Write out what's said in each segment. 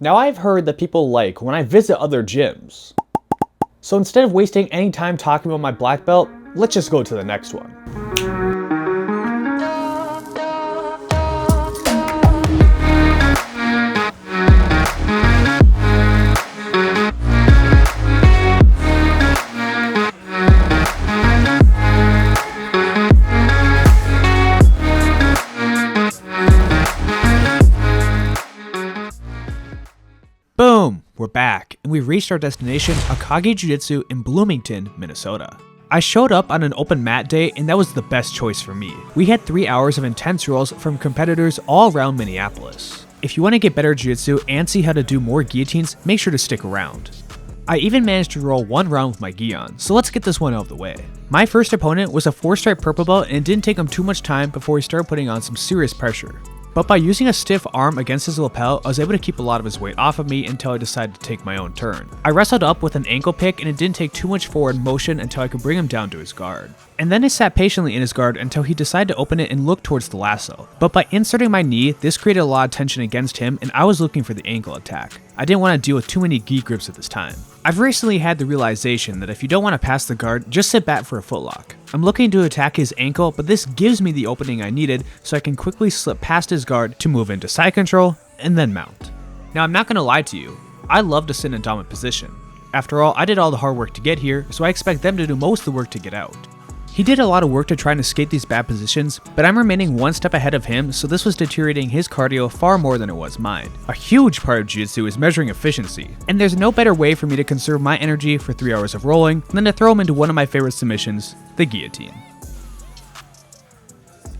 Now I've heard that people like when I visit other gyms. So instead of wasting any time talking about my black belt, let's just go to the next one. Boom! We're back, and we've reached our destination, Akagi Jiu Jitsu in Bloomington, Minnesota. I showed up on an open mat day, and that was the best choice for me. We had 3 hours of intense rolls from competitors all around Minneapolis. If you want to get better at Jiu Jitsu and see how to do more guillotines, make sure to stick around. I even managed to roll 1 round with my gi on, so let's get this one out of the way. My first opponent was a 4-stripe purple belt, and it didn't take him too much time before he started putting on some serious pressure. But by using a stiff arm against his lapel, I was able to keep a lot of his weight off of me until I decided to take my own turn. I wrestled up with an ankle pick, and it didn't take too much forward motion until I could bring him down to his guard. And then I sat patiently in his guard until he decided to open it and look towards the lasso. But by inserting my knee, this created a lot of tension against him, and I was looking for the ankle attack. I didn't want to deal with too many gi grips at this time. I've recently had the realization that if you don't want to pass the guard, just sit back for a footlock. I'm looking to attack his ankle, but this gives me the opening I needed so I can quickly slip past his guard to move into side control and then mount. Now I'm not going to lie to you, I love to sit in a dominant position. After all, I did all the hard work to get here, so I expect them to do most of the work to get out. He did a lot of work to try and escape these bad positions, but I'm remaining 1 step ahead of him, so this was deteriorating his cardio far more than it was mine. A huge part of Jiu-Jitsu is measuring efficiency, and there's no better way for me to conserve my energy for 3 hours of rolling than to throw him into one of my favorite submissions, the guillotine.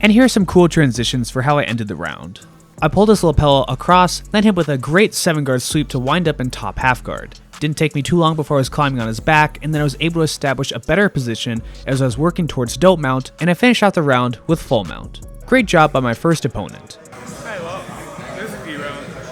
And here are some cool transitions for how I ended the round. I pulled his lapel across, then hit with a great 7-guard sweep to wind up in top half guard. Didn't take me too long before I was climbing on his back, and then I was able to establish a better position as I was working towards dope mount, and I finished out the round with full mount. Great job by my first opponent.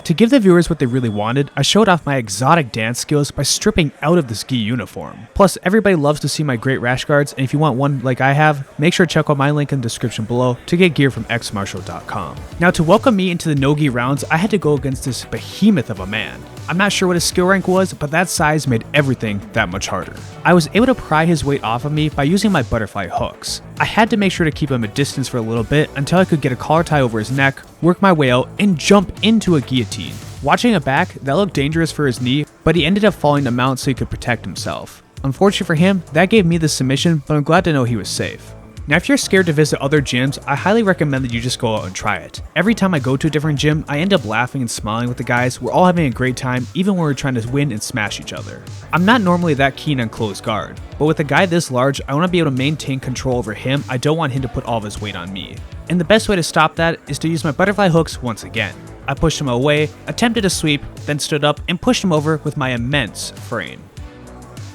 To give the viewers what they really wanted, I showed off my exotic dance skills by stripping out of this gi uniform. Plus, everybody loves to see my great rash guards, and if you want one like I have, make sure to check out my link in the description below to get gear from xmartial.com. Now, to welcome me into the no-gi rounds, I had to go against this behemoth of a man. I'm not sure what his skill rank was, but that size made everything that much harder. I was able to pry his weight off of me by using my butterfly hooks. I had to make sure to keep him at distance for a little bit until I could get a collar tie over his neck, work my way out, and jump into a guillotine. Watching it back, that looked dangerous for his knee, but he ended up falling to mount so he could protect himself. Unfortunately for him, that gave me the submission, but I'm glad to know he was safe. Now, if you're scared to visit other gyms, I highly recommend that you just go out and try it. Every time I go to a different gym, I end up laughing and smiling with the guys. We're all having a great time, even when we're trying to win and smash each other. I'm not normally that keen on closed guard, but with a guy this large, I want to be able to maintain control over him. I don't want him to put all of his weight on me. And the best way to stop that is to use my butterfly hooks once again. I pushed him away, attempted a sweep, then stood up and pushed him over with my immense frame.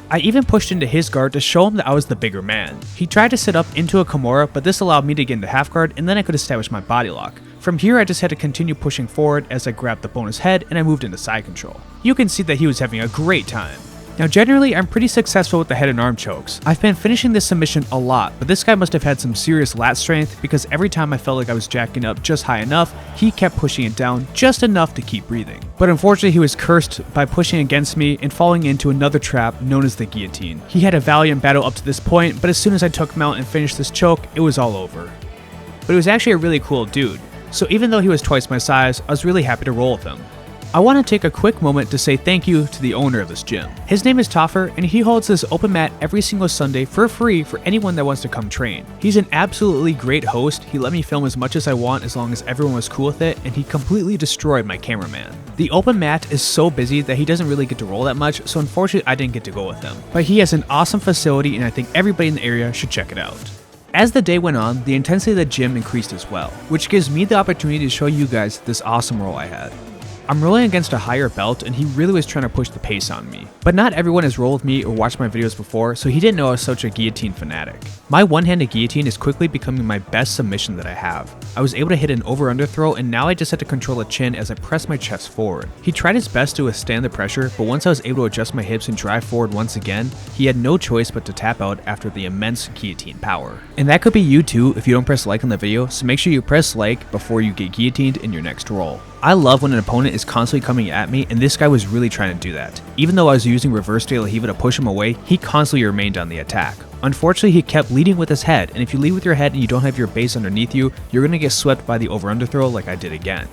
I even pushed into his guard to show him that I was the bigger man. He tried to sit up into a Kimura, but this allowed me to get into half guard, and then I could establish my body lock. From here, I just had to continue pushing forward as I grabbed the bonus head and I moved into side control. You can see that he was having a great time. Now, generally, I'm pretty successful with the head and arm chokes. I've been finishing this submission a lot, but this guy must have had some serious lat strength because every time I felt like I was jacking up just high enough, he kept pushing it down just enough to keep breathing. But unfortunately, he was cursed by pushing against me and falling into another trap known as the guillotine. He had a valiant battle up to this point, but as soon as I took him out and finished this choke, it was all over. But he was actually a really cool dude, so even though he was twice my size, I was really happy to roll with him. I want to take a quick moment to say thank you to the owner of this gym. His name is Toffer, and he holds this open mat every single Sunday for free for anyone that wants to come train. He's an absolutely great host. He let me film as much as I want as long as everyone was cool with it, and he completely destroyed my cameraman. The open mat is so busy that he doesn't really get to roll that much, so unfortunately I didn't get to go with him. But he has an awesome facility, and I think everybody in the area should check it out. As the day went on, the intensity of the gym increased as well, which gives me the opportunity to show you guys this awesome roll I had. I'm rolling against a higher belt, and he really was trying to push the pace on me. But not everyone has rolled with me or watched my videos before, so he didn't know I was such a guillotine fanatic. My one-handed guillotine is quickly becoming my best submission that I have. I was able to hit an over-under throw, and now I just had to control a chin as I press my chest forward. He tried his best to withstand the pressure, but once I was able to adjust my hips and drive forward once again, he had no choice but to tap out after the immense guillotine power. And that could be you too if you don't press like on the video, so make sure you press like before you get guillotined in your next roll. I love when an opponent is constantly coming at me, and this guy was really trying to do that. Even though I was using reverse de la Riva to push him away, he constantly remained on the attack. Unfortunately, he kept leading with his head, and if you lead with your head and you don't have your base underneath you, you're going to get swept by the over-under throw like I did again.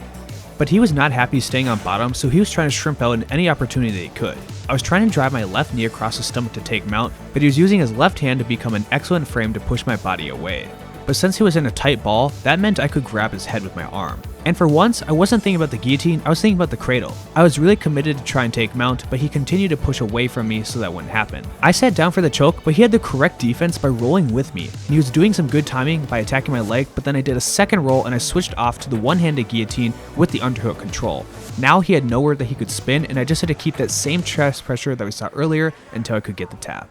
But he was not happy staying on bottom, so he was trying to shrimp out in any opportunity that he could. I was trying to drive my left knee across his stomach to take mount, but he was using his left hand to become an excellent frame to push my body away. But since he was in a tight ball, that meant I could grab his head with my arm. And for once, I wasn't thinking about the guillotine, I was thinking about the cradle. I was really committed to try and take mount, but he continued to push away from me so that wouldn't happen. I sat down for the choke, but he had the correct defense by rolling with me, and he was doing some good timing by attacking my leg, but then I did a second roll and I switched off to the one-handed guillotine with the underhook control. Now he had nowhere that he could spin, and I just had to keep that same chest pressure that we saw earlier until I could get the tap.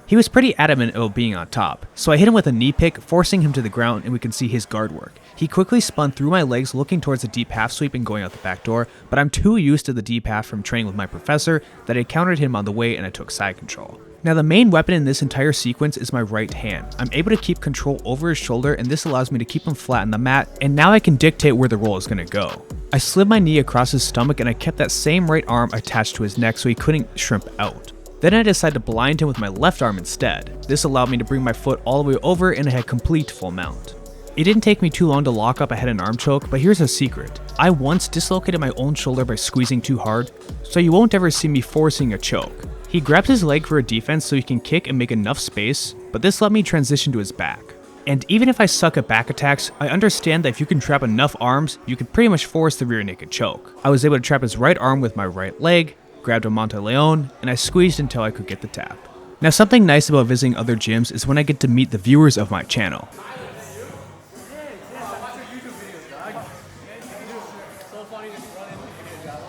He was pretty adamant about being on top, so I hit him with a knee pick, forcing him to the ground, and we can see his guard work. He quickly spun through my legs, looking towards the deep half sweep and going out the back door, but I'm too used to the deep half from training with my professor that I countered him on the way and I took side control. Now the main weapon in this entire sequence is my right hand. I'm able to keep control over his shoulder, and this allows me to keep him flat on the mat, and now I can dictate where the roll is going to go. I slid my knee across his stomach and I kept that same right arm attached to his neck so he couldn't shrimp out. Then I decided to blind him with my left arm instead. This allowed me to bring my foot all the way over and I had complete full mount. It didn't take me too long to lock up a head and arm choke, but here's a secret. I once dislocated my own shoulder by squeezing too hard, so you won't ever see me forcing a choke. He grabs his leg for a defense so he can kick and make enough space, but this let me transition to his back. And even if I suck at back attacks, I understand that if you can trap enough arms, you can pretty much force the rear naked choke. I was able to trap his right arm with my right leg, grabbed a Monte Leon, and I squeezed until I could get the tap. Now something nice about visiting other gyms is when I get to meet the viewers of my channel.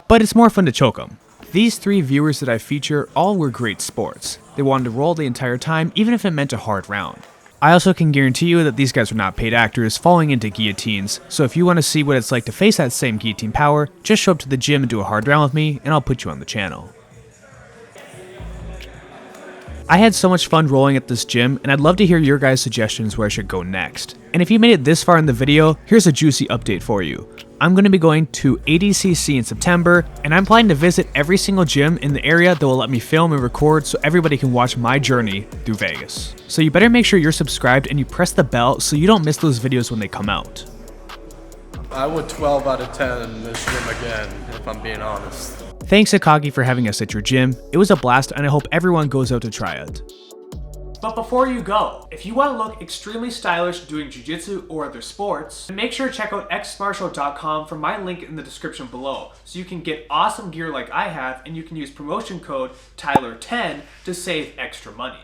But it's more fun to choke them. These 3 viewers that I feature all were great sports. They wanted to roll the entire time, even if it meant a hard round. I also can guarantee you that these guys are not paid actors falling into guillotines, so if you want to see what it's like to face that same guillotine power, just show up to the gym and do a hard round with me, and I'll put you on the channel. I had so much fun rolling at this gym, and I'd love to hear your guys' suggestions where I should go next. And if you made it this far in the video, here's a juicy update for you. I'm going to be going to ADCC in September, and I'm planning to visit every single gym in the area that will let me film and record so everybody can watch my journey through Vegas. So you better make sure you're subscribed and you press the bell so you don't miss those videos when they come out. I would 12 out of 10 in this gym again, if I'm being honest. Thanks Akagi for having us at your gym. It was a blast and I hope everyone goes out to try it. But before you go, if you want to look extremely stylish doing jiu-jitsu or other sports, then make sure to check out xmartial.com from my link in the description below, so you can get awesome gear like I have, and you can use promotion code Tyler10 to save extra money.